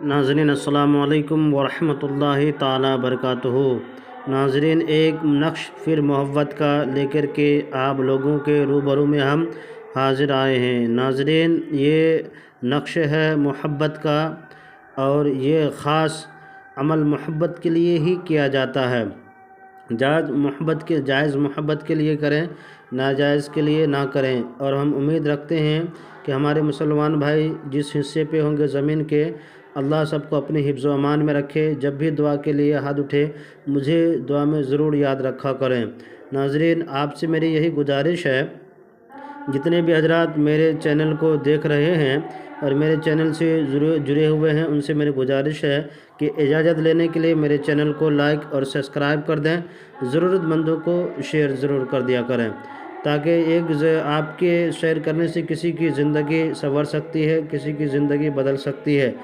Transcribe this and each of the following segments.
नाज़रीन अस्सलामु अलैकुम वरहमतुल्लाहि ताला बरकातुहू। नाज़रीन, एक नक्श फिर मोहब्बत का लेकर के आप लोगों के रूबरू में हम हाज़िर आए हैं। नाज़रीन, ये नक्श है मोहब्बत का और ये ख़ास अमल मोहब्बत के लिए ही किया जाता है। जायज़ मोहब्बत के लिए करें, नाजायज़ के लिए ना करें। और हम उम्मीद रखते हैं कि हमारे मुसलमान भाई जिस हिस्से पे होंगे ज़मीन के, अल्लाह सबको अपने हिफ्ज़ व अमान में रखे। जब भी दुआ के लिए हाथ उठे, मुझे दुआ में ज़रूर याद रखा करें। नाज़रीन, आपसे मेरी यही गुजारिश है, जितने भी हजरात मेरे चैनल को देख रहे हैं और मेरे चैनल से जुड़े हुए हैं, उनसे मेरी गुजारिश है कि इजाज़त लेने के लिए मेरे चैनल को लाइक और सब्सक्राइब कर दें। ज़रूरतमंदों को शेयर ज़रूर कर दिया करें, ताकि आपके शेयर करने से किसी की ज़िंदगी संवर सकती है, किसी की ज़िंदगी बदल सकती है।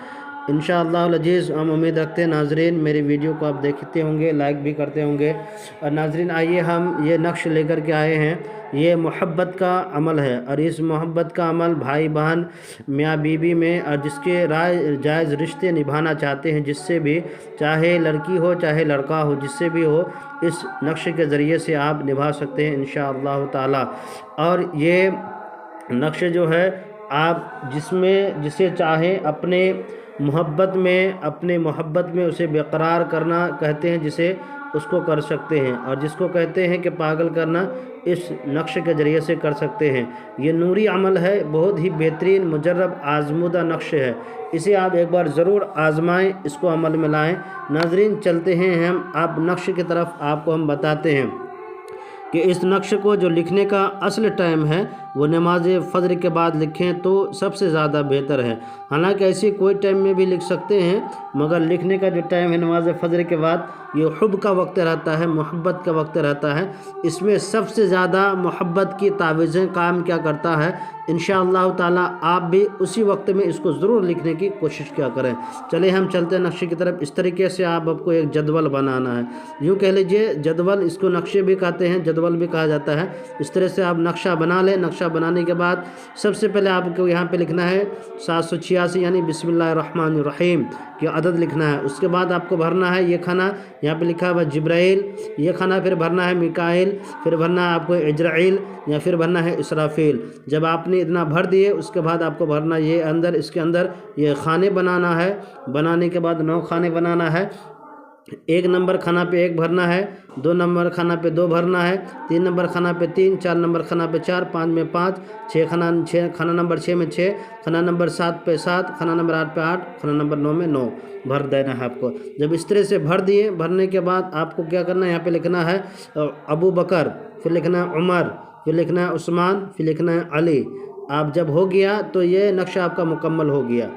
इंशाअल्लाह अज़ीज़ हम उम्मीद रखते हैं नाज़रीन मेरी वीडियो को आप देखते होंगे, लाइक भी करते होंगे। और नाज़रीन, आइए हम ये नक्श लेकर के आए हैं। ये मोहब्बत का अमल है और इस मोहब्बत का अमल भाई बहन, मियाँ बीवी में और जिसके जायज़ रिश्ते निभाना चाहते हैं, जिससे भी, चाहे लड़की हो चाहे लड़का हो, जिससे भी हो, इस नक्श के ज़रिए से आप निभा सकते हैं इंशाअल्लाह ताला। और ये नक्श जो है, आप जिसे चाहें अपने मोहब्बत में उसे बेकरार करना कहते हैं, जिसे उसको कर सकते हैं। और जिसको कहते हैं कि पागल करना, इस नक्श के ज़रिए से कर सकते हैं। ये नूरी अमल है, बहुत ही बेहतरीन मुजर्रब आज़मूदा नक्श है। इसे आप एक बार ज़रूर आज़माएं, इसको अमल में लाएं। नाज़रीन, चलते हैं हम आप नक्श की तरफ। आपको हम बताते हैं कि इस नक्श को जो लिखने का असल टाइम है, वो नमाज फ़ज्र के बाद लिखें तो सबसे ज़्यादा बेहतर है। हालांकि ऐसे कोई टाइम में भी लिख सकते हैं, मगर लिखने का जो टाइम है नमाज फ़ज्र के बाद, ये हुब का वक्त रहता है, मोहब्बत का वक्त रहता है। इसमें सबसे ज़्यादा मोहब्बत की तावीज़ें काम क्या करता है। इंशाअल्लाह ताला आप भी उसी वक्त में इसको ज़रूर लिखने की कोशिश क्या करें। चले हम चलते हैं नक्शे की तरफ। इस तरीके से आपको एक जदवल बनाना है, यूँ कह लीजिए जदवल, इसको नक्शे भी कहते हैं, जदवल भी कहा जाता है। इस तरह से आप नक्शा बना लें। नक्शा बनाने के बाद सबसे पहले आपको यहाँ पे लिखना है 786 यानी बिस्मिल्लाहिर्रहमानिर्रहीम की अदद लिखना है। उसके बाद आपको भरना है ये खाना, यहाँ पे लिखा हुआ जिब्राइल, ये खाना फिर भरना है मिकाइल, फिर भरना है आपको इजराइल, या फिर भरना है इसराफील। जब आपने इतना भर दिए, उसके बाद आपको भरना ये अंदर, इसके अंदर ये खाने बनाना है। बनाने के बाद 9 खाने बनाना है। 1 नंबर खाना पे 1 भरना है, 2 नंबर खाना पे 2 भरना है, 3 नंबर खाना पे 3, 4 नंबर खाना पे 4, 5 में 5, 6 खाना नंबर 6 में 6, खाना नंबर 7 पे 7, खाना नंबर 8 पे 8, खाना नंबर 9 में 9 भर देना है आपको। जब इस तरह से भर दिए, भरने के बाद आपको क्या करना है, यहाँ पे लिखना है अबू बकर, फिर लिखना है उमर, फिर लिखना है उस्मान, फिर लिखना है अली। आप जब हो गया तो ये नक्शा आपका मुकम्मल हो गया।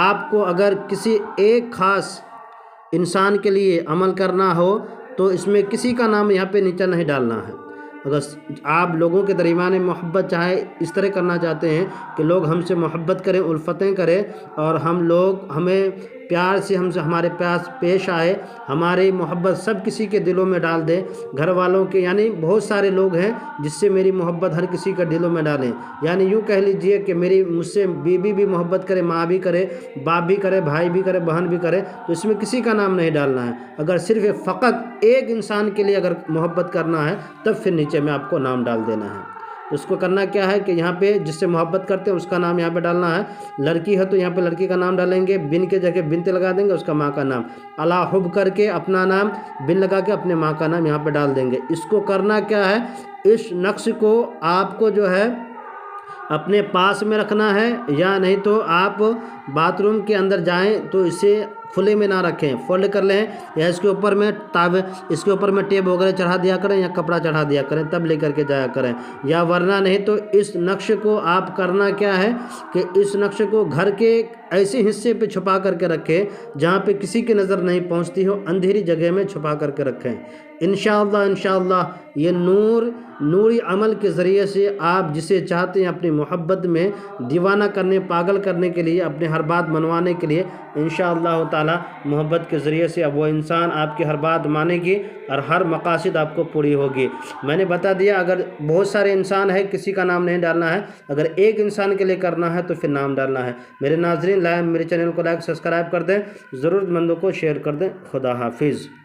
आपको अगर किसी एक ख़ास इंसान के लिए अमल करना हो तो इसमें किसी का नाम यहाँ पे नीचे नहीं डालना है। अगर आप लोगों के दरमियान मोहब्बत चाहे इस तरह करना चाहते हैं कि लोग हमसे मोहब्बत करें, उल्फतें करें, और हमें प्यार से हमसे हमारे पास पेश आए, हमारी मोहब्बत सब किसी के दिलों में डाल दें, घर वालों के, यानी बहुत सारे लोग हैं जिससे मेरी मोहब्बत हर किसी के दिलों में डालें। यानी यूँ कह लीजिए कि मुझसे बीवी भी मोहब्बत करे, माँ भी करे, बाप भी करे, भाई भी करे, बहन भी करे, तो इसमें किसी का नाम नहीं डालना है। अगर सिर्फ फ़कत एक इंसान के लिए अगर मोहब्बत करना है, तब फिर नीचे में आपको नाम डाल देना है। उसको करना क्या है कि यहाँ पे जिससे मोहब्बत करते हैं उसका नाम यहाँ पे डालना है। लड़की है तो यहाँ पे लड़की का नाम डालेंगे, बिन के जगह बिनते लगा देंगे, उसका माँ का नाम, अला हुब करके अपना नाम, बिन लगा के अपने माँ का नाम यहाँ पे डाल देंगे। इसको करना क्या है, इस नक्श को आपको जो है अपने पास में रखना है, या नहीं तो आप बाथरूम के अंदर जाएं तो इसे खुले में ना रखें, फोल्ड कर लें, या इसके ऊपर में टेप वगैरह चढ़ा दिया करें या कपड़ा चढ़ा दिया करें, तब लेकर के जाया करें। या वरना नहीं तो इस नक्श को आप करना क्या है कि इस नक्श को घर के ऐसे हिस्से पे छुपा करके रखें जहाँ पे किसी की नज़र नहीं पहुँचती हो, अंधेरी जगह में छुपा करके रखें। इंशाअल्लाह ये नूरी अमल के ज़रिए से आप जिसे चाहते हैं अपनी मोहब्बत में दीवाना करने, पागल करने के लिए, अपने हर बात मनवाने के लिए, इंशाअल्लाह ताला मोहब्बत के ज़रिए से अब वो इंसान आपकी हर बात मानेगी और हर मकासद आपको पूरी होगी। मैंने बता दिया, अगर बहुत सारे इंसान है किसी का नाम नहीं डालना है, अगर एक इंसान के लिए करना है तो फिर नाम डालना है। मेरे नाज़रीन, میرے چینل کو لائک سبسکرائب کر دیں، ضرورت مندوں کو شیئر کر دیں۔ خدا حافظ۔